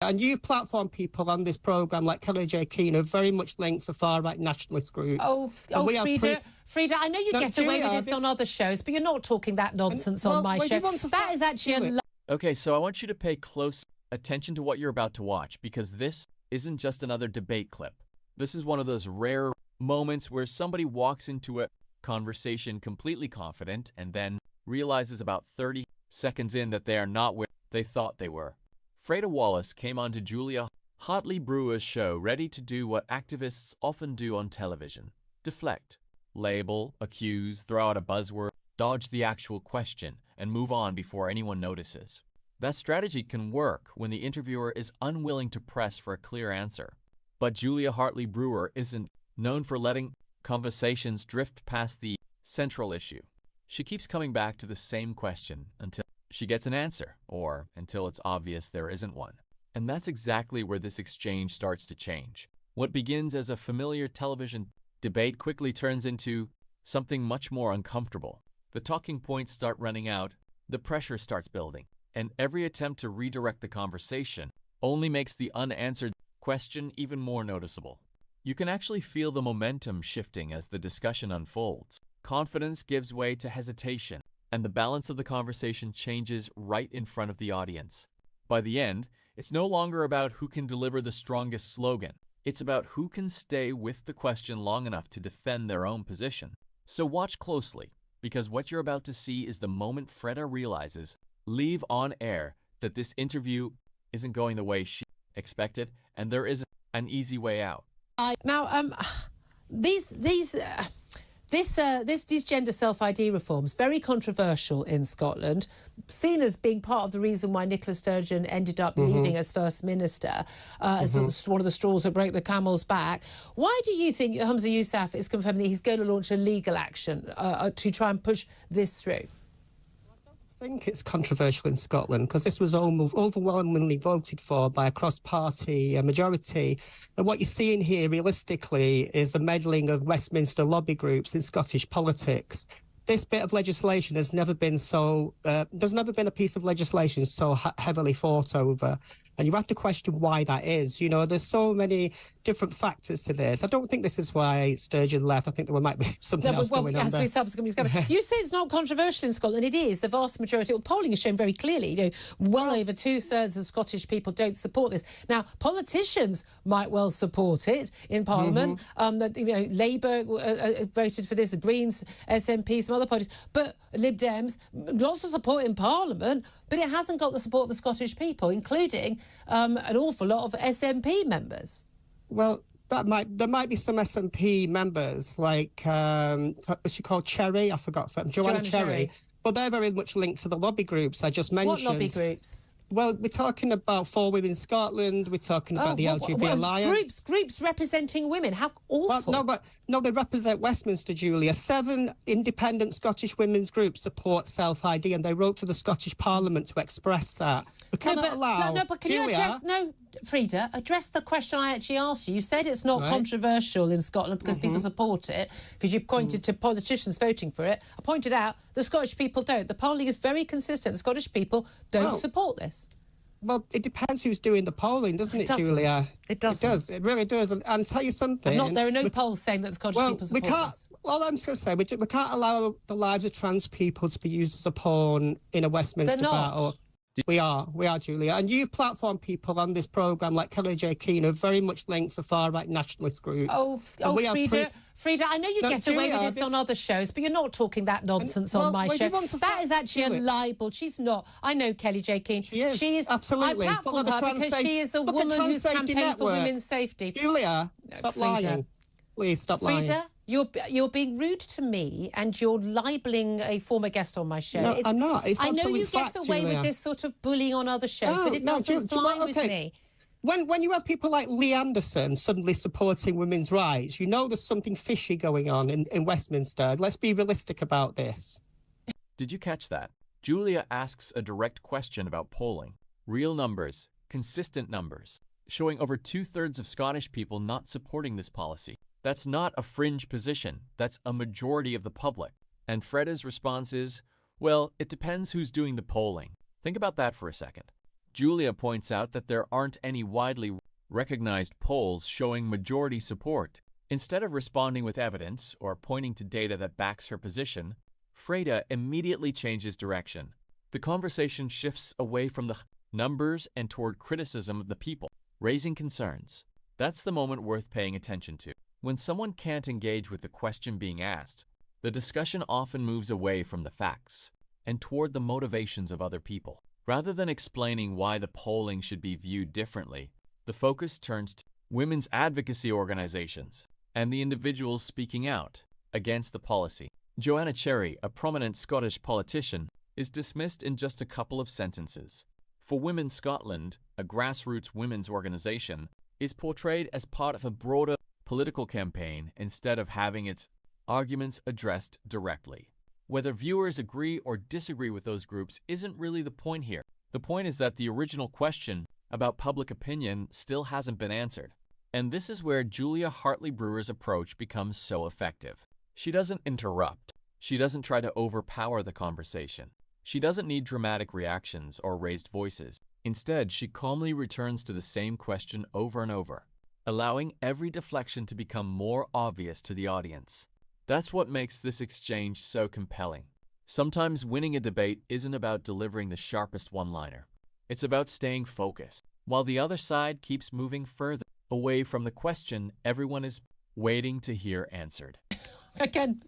And you platform people on this programme like Kelly J. Keane are very much linked to far-right nationalist groups. Frida, I know you get away with this on other shows, but you're not talking that nonsense on my show. That is actually a lie. Okay, so I want you to pay close attention to what you're about to watch, because this isn't just another debate clip. This is one of those rare moments where somebody walks into a conversation completely confident and then realizes about 30 seconds in that they are not where they thought they were. Freda Wallace came on to Julia Hartley-Brewer's show ready to do what activists often do on television: deflect, label, accuse, throw out a buzzword, dodge the actual question, and move on before anyone notices. That strategy can work when the interviewer is unwilling to press for a clear answer. But Julia Hartley-Brewer isn't known for letting conversations drift past the central issue. She keeps coming back to the same question until she gets an answer, or until it's obvious there isn't one. And that's exactly where this exchange starts to change. What begins as a familiar television debate quickly turns into something much more uncomfortable. The talking points start running out, the pressure starts building, and every attempt to redirect the conversation only makes the unanswered question even more noticeable. You can actually feel the momentum shifting as the discussion unfolds. Confidence gives way to hesitation, and the balance of the conversation changes right in front of the audience. By the end, it's no longer about who can deliver the strongest slogan. It's about who can stay with the question long enough to defend their own position. So watch closely, because what you're about to see is the moment Freda realizes, live on air, that this interview isn't going the way she expected, and there isn't an easy way out. Now, these gender self-ID reforms, very controversial in Scotland, seen as being part of the reason why Nicola Sturgeon ended up leaving as First Minister, as one of the straws that broke the camel's back. Why do you think Humza Yousaf is confirming that he's going to launch a legal action to try and push this through? I think it's controversial in Scotland because this was almost overwhelmingly voted for by a cross-party majority. And what you're seeing here, realistically, is the meddling of Westminster lobby groups in Scottish politics. This bit of legislation has never been so... there's never been a piece of legislation so heavily fought over. And you have to question why that is. You know, there's so many different factors to this. I don't think this is why Sturgeon left. I think there might be something else going on there. You say it's not controversial in Scotland. It is. The vast majority... Well, polling has shown very clearly, you know, well over two-thirds of Scottish people don't support this. Now, politicians might well support it in Parliament. You know, Labour voted for this, the Greens, SNP, some other parties. But Lib Dems, lots of support in Parliament, but it hasn't got the support of the Scottish people, including an awful lot of SNP members. Well, there might be some SNP members, like what's she called, Cherry? I forgot. Joanna Cherry. But they're very much linked to the lobby groups I just mentioned. What lobby groups? Well, we're talking about For Women Scotland. We're talking about the LGBT Alliance. Groups representing women. How awful. Well, no, they represent Westminster, Julia. 7 independent Scottish women's groups support self-ID, and they wrote to the Scottish Parliament to express that. We cannot allow... No, but can you address... No, Frida, address the question I actually asked you. You said it's not controversial in Scotland because people support it, because you pointed to politicians voting for it. I pointed out the Scottish people don't. The polling is very consistent. The Scottish people don't support this. Well, it depends who's doing the polling, doesn't it, Julia? It does. It does. It really does. And tell you something... there are no polls saying that the Scottish people support this. Well, I'm just going to say, we can't allow the lives of trans people to be used as a pawn in a Westminster battle. We are, Julia. And you platform people on this programme like Kelly J. Keane are very much linked to far-right nationalist groups. Frida, I know you get away with this on other shows, but you're not talking that nonsense on my show. That is actually a libel. She's not. I know Kelly J. Keane. She is. Absolutely. I platform her because she is a woman who's campaigned for women's safety. Julia, stop lying. Please stop lying. Frida, you're being rude to me and you're libelling a former guest on my show. No, I'm not. It's I know you fact, get away with this sort of bullying on other shows, but it doesn't fly with me. When you have people like Lee Anderson suddenly supporting women's rights, you know there's something fishy going on in Westminster. Let's be realistic about this. Did you catch that? Julia asks a direct question about polling. Real numbers, consistent numbers, showing over 2/3 of Scottish people not supporting this policy. That's not a fringe position. That's a majority of the public. And Freda's response is, well, it depends who's doing the polling. Think about that for a second. Julia points out that there aren't any widely recognized polls showing majority support. Instead of responding with evidence or pointing to data that backs her position, Freda immediately changes direction. The conversation shifts away from the numbers and toward criticism of the people, raising concerns. That's the moment worth paying attention to. When someone can't engage with the question being asked, the discussion often moves away from the facts and toward the motivations of other people. Rather than explaining why the polling should be viewed differently, the focus turns to women's advocacy organizations and the individuals speaking out against the policy. Joanna Cherry, a prominent Scottish politician, is dismissed in just a couple of sentences. For Women Scotland, a grassroots women's organization, is portrayed as part of a broader political campaign instead of having its arguments addressed directly. Whether viewers agree or disagree with those groups isn't really the point here. The point is that the original question about public opinion still hasn't been answered. And this is where Julia Hartley-Brewer's approach becomes so effective. She doesn't interrupt. She doesn't try to overpower the conversation. She doesn't need dramatic reactions or raised voices. Instead, she calmly returns to the same question over and over, allowing every deflection to become more obvious to the audience. That's what makes this exchange so compelling. Sometimes winning a debate isn't about delivering the sharpest one-liner. It's about staying focused, while the other side keeps moving further away from the question everyone is waiting to hear answered. Again,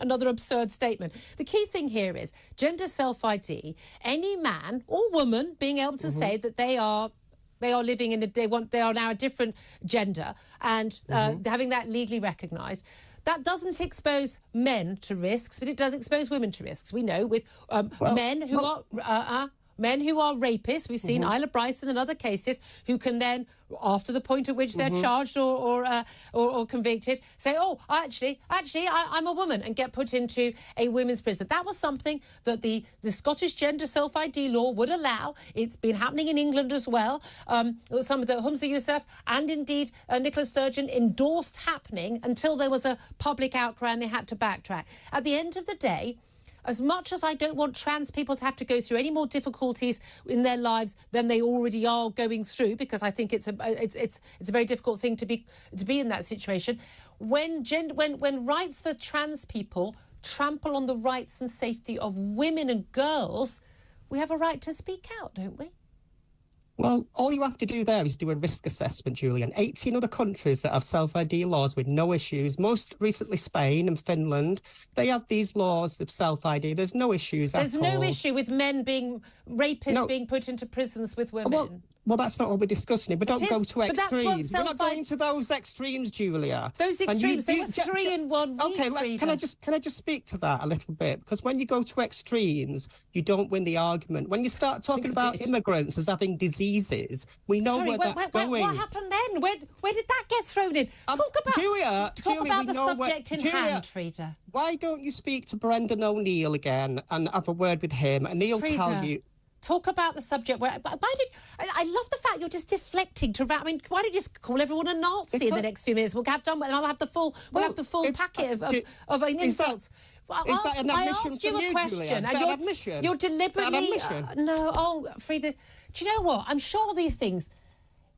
another absurd statement. The key thing here is gender self-ID. Any man or woman being able to say that they are living in they are now a different gender and having that legally recognised. That doesn't expose men to risks, but it does expose women to risks. We know with men who are rapists. We've seen Isla Bryson and other cases who can then, after the point at which they're charged or convicted, say, "Oh, actually, I'm a woman," and get put into a women's prison. That was something that the Scottish gender self-ID law would allow. It's been happening in England as well. Some of the Humza Yousaf and indeed Nicola Sturgeon endorsed happening until there was a public outcry and they had to backtrack. At the end of the day, as much as I don't want trans people to have to go through any more difficulties in their lives than they already are going through, because I think it's a very difficult thing to be in that situation. When rights for trans people trample on the rights and safety of women and girls, we have a right to speak out, don't we? Well, all you have to do there is do a risk assessment, Julian. 18 other countries that have self-ID laws with no issues, most recently Spain and Finland, they have these laws of self-ID. There's no issues There's at no all. issue with men being rapists being put into prisons with women. Well, that's not what we're discussing. But don't go to extremes. We're not going to those extremes, Julia. Those extremes, they were 3 in 1 week. Okay, can I just speak to that a little bit? Because when you go to extremes, you don't win the argument. When you start talking about immigrants as having diseases, we know where that's going. What happened then? Where did that get thrown in? Talk about the subject in hand, Freda. Why don't you speak to Brendan O'Neill again and have a word with him, and he'll tell you. Talk about the subject. I love the fact you're just deflecting to. I mean, why don't you just call everyone a Nazi in the next few minutes? We'll have done. I'll have the full. We'll have the full packet of insults. Is that an admission I asked you a question, and you're deliberately. No, Freda. Do you know what? I'm sure these things.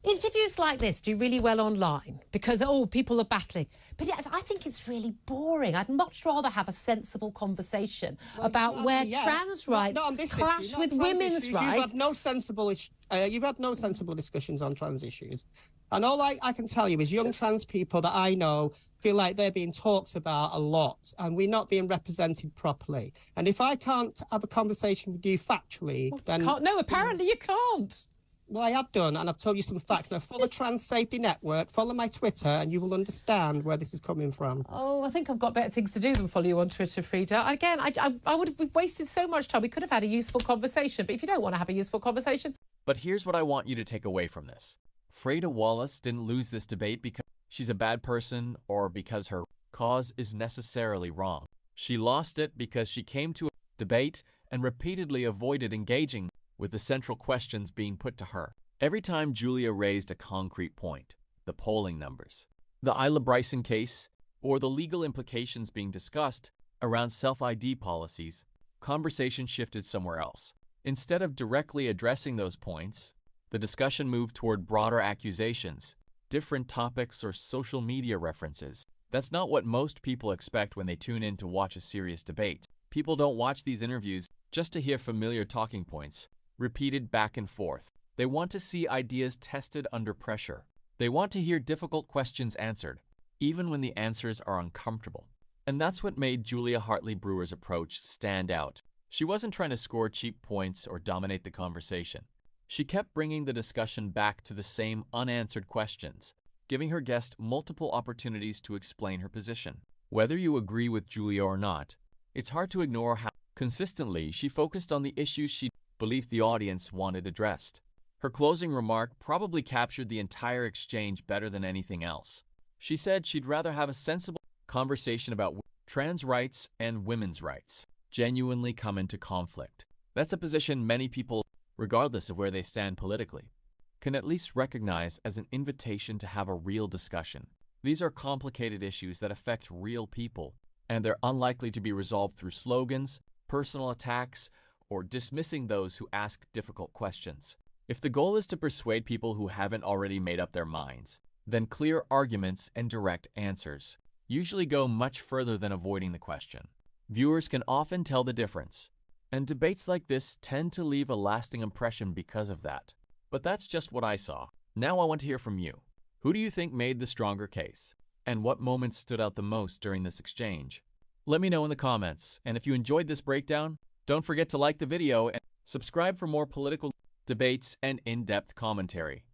Interviews like this do really well online because, people are battling. But I think it's really boring. I'd much rather have a sensible conversation about where trans rights clash with women's rights. You've had no sensible discussions on trans issues. And all I can tell you is trans people that I know feel like they're being talked about a lot and we're not being represented properly. And if I can't have a conversation with you factually, then... No, apparently you can't. Well, I have done, and I've told you some facts. Now, follow Trans Safety Network, follow my Twitter, and you will understand where this is coming from. Oh, I think I've got better things to do than follow you on Twitter, Freda. Again, we've wasted so much time. We could have had a useful conversation, but if you don't want to have a useful conversation... But here's what I want you to take away from this. Freda Wallace didn't lose this debate because she's a bad person or because her cause is necessarily wrong. She lost it because she came to a debate and repeatedly avoided engaging with the central questions being put to her. Every time Julia raised a concrete point, the polling numbers, the Isla Bryson case, or the legal implications being discussed around self-ID policies, conversation shifted somewhere else. Instead of directly addressing those points, the discussion moved toward broader accusations, different topics, or social media references. That's not what most people expect when they tune in to watch a serious debate. People don't watch these interviews just to hear familiar talking points, repeated back and forth. They want to see ideas tested under pressure. They want to hear difficult questions answered, even when the answers are uncomfortable. And that's what made Julia Hartley-Brewer's approach stand out. She wasn't trying to score cheap points or dominate the conversation. She kept bringing the discussion back to the same unanswered questions, giving her guest multiple opportunities to explain her position. Whether you agree with Julia or not, it's hard to ignore how consistently she focused on the issues she believed the audience wanted addressed. Her closing remark probably captured the entire exchange better than anything else. She said she'd rather have a sensible conversation about trans rights and women's rights genuinely come into conflict. That's a position many people, regardless of where they stand politically, can at least recognize as an invitation to have a real discussion. These are complicated issues that affect real people, and they're unlikely to be resolved through slogans, personal attacks, or dismissing those who ask difficult questions. If the goal is to persuade people who haven't already made up their minds, then clear arguments and direct answers usually go much further than avoiding the question. Viewers can often tell the difference, and debates like this tend to leave a lasting impression because of that. But that's just what I saw. Now I want to hear from you. Who do you think made the stronger case? And what moments stood out the most during this exchange? Let me know in the comments, and if you enjoyed this breakdown, don't forget to like the video and subscribe for more political debates and in-depth commentary.